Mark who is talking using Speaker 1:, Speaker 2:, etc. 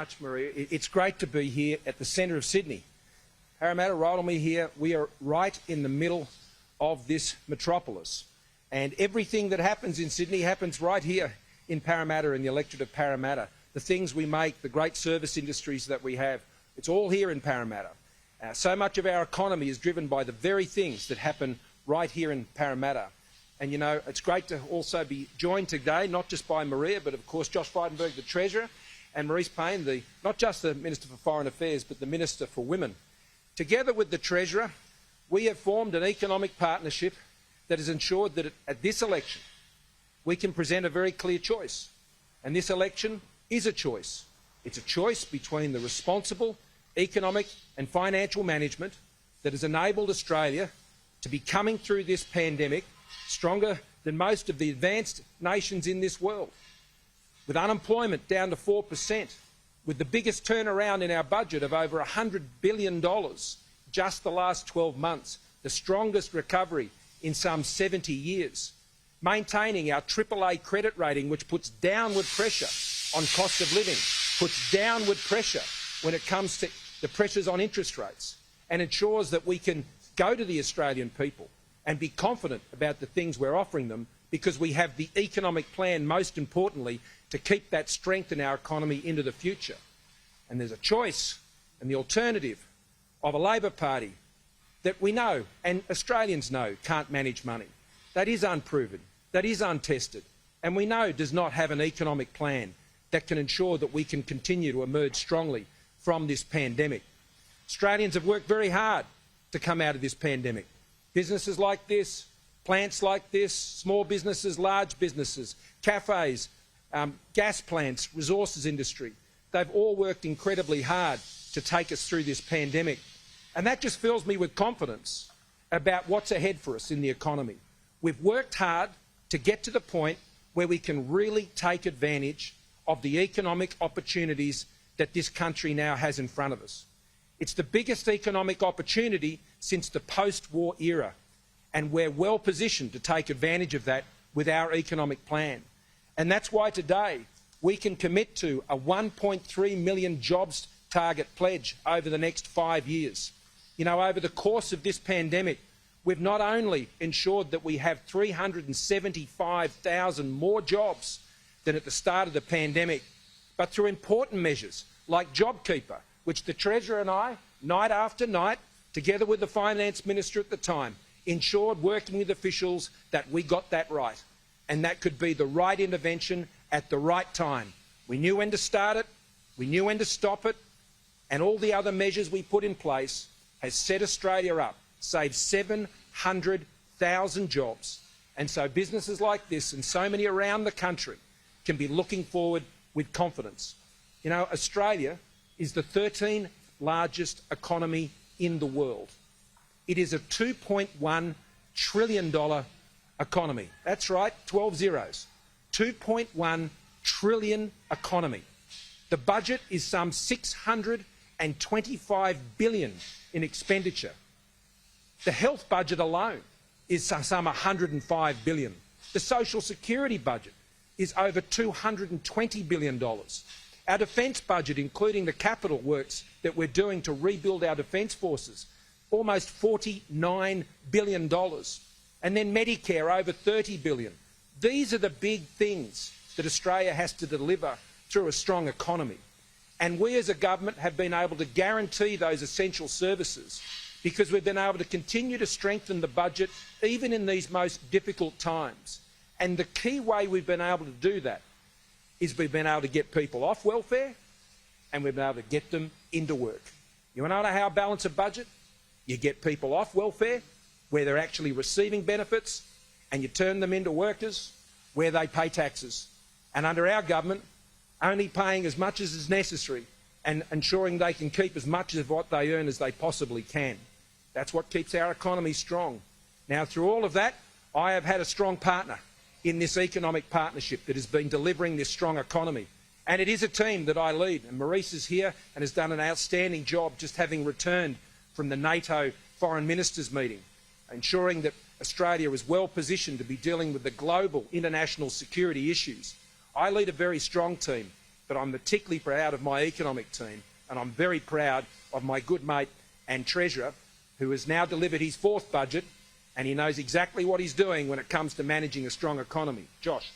Speaker 1: Much, Maria. It's great to be here at the centre of Sydney. Parramatta, right on me here, we are right in the middle of this metropolis. And everything that happens in Sydney happens right here in Parramatta, in the electorate of Parramatta. The things we make, the great service industries that we have, it's all here in Parramatta. So much of our economy is driven by the very things that happen right here in Parramatta. And, you know, it's great to also be joined today, not just by Maria, but of course Josh Frydenberg, the Treasurer, and Maurice Payne, not just the Minister for Foreign Affairs, but the Minister for Women. Together with the Treasurer, we have formed an economic partnership that has ensured that at this election we can present a very clear choice. And this election is a choice. It's a choice between the responsible economic and financial management that has enabled Australia to be coming through this pandemic stronger than most of the advanced nations in this world, with unemployment down to 4%, with the biggest turnaround in our budget of over $100 billion just the last 12 months, the strongest recovery in some 70 years, maintaining our AAA credit rating, which puts downward pressure on cost of living, puts downward pressure when it comes to the pressures on interest rates, and ensures that we can go to the Australian people and be confident about the things we're offering them, because we have the economic plan, most importantly, to keep that strength in our economy into the future. And there's a choice and the alternative of a Labor Party that we know, and Australians know, can't manage money. That is unproven, that is untested, and we know does not have an economic plan that can ensure that we can continue to emerge strongly from this pandemic. Australians have worked very hard to come out of this pandemic. Businesses like this, plants like this, small businesses, large businesses, cafes, gas plants, resources industry, they've all worked incredibly hard to take us through this pandemic. And that just fills me with confidence about what's ahead for us in the economy. We've worked hard to get to the point where we can really take advantage of the economic opportunities that this country now has in front of us. It's the biggest economic opportunity since the post-war era, and we're well positioned to take advantage of that with our economic plan. And that's why today we can commit to a 1.3 million jobs target pledge over the next 5 years. You know, over the course of this pandemic, we've not only ensured that we have 375,000 more jobs than at the start of the pandemic, but through important measures like JobKeeper, which the Treasurer and I, night after night, together with the Finance Minister at the time, ensured, working with officials, that we got that right. And that could be the right intervention at the right time. We knew when to start it, we knew when to stop it, and all the other measures we put in place has set Australia up, saved 700,000 jobs. And so businesses like this and so many around the country can be looking forward with confidence. You know, Australia is the 13th largest economy in the world. It is a $2.1 trillion economy. That's right, 12 zeros. 2.1 trillion economy. The budget is some $625 billion in expenditure. The health budget alone is some $105 billion. The social security budget is over $220 billion. Our defence budget, including the capital works that we're doing to rebuild our defence forces, almost $49 billion. And then Medicare, over $30 billion. These are the big things that Australia has to deliver through a strong economy. And we as a government have been able to guarantee those essential services because we've been able to continue to strengthen the budget even in these most difficult times. And the key way we've been able to do that is we've been able to get people off welfare and we've been able to get them into work. You want to know how to balance a budget? You get people off welfare, where they're actually receiving benefits, and you turn them into workers where they pay taxes. And under our government, only paying as much as is necessary and ensuring they can keep as much of what they earn as they possibly can. That's what keeps our economy strong. Now, through all of that, I have had a strong partner in this economic partnership that has been delivering this strong economy. And it is a team that I lead, and Maurice is here and has done an outstanding job, just having returned from the NATO Foreign Ministers meeting, ensuring that Australia is well positioned to be dealing with the global international security issues. I lead a very strong team but I'm particularly proud of my economic team, and I'm very proud of my good mate and treasurer, who has now delivered his 4th budget, and he knows exactly what he's doing when it comes to managing a strong economy. Josh.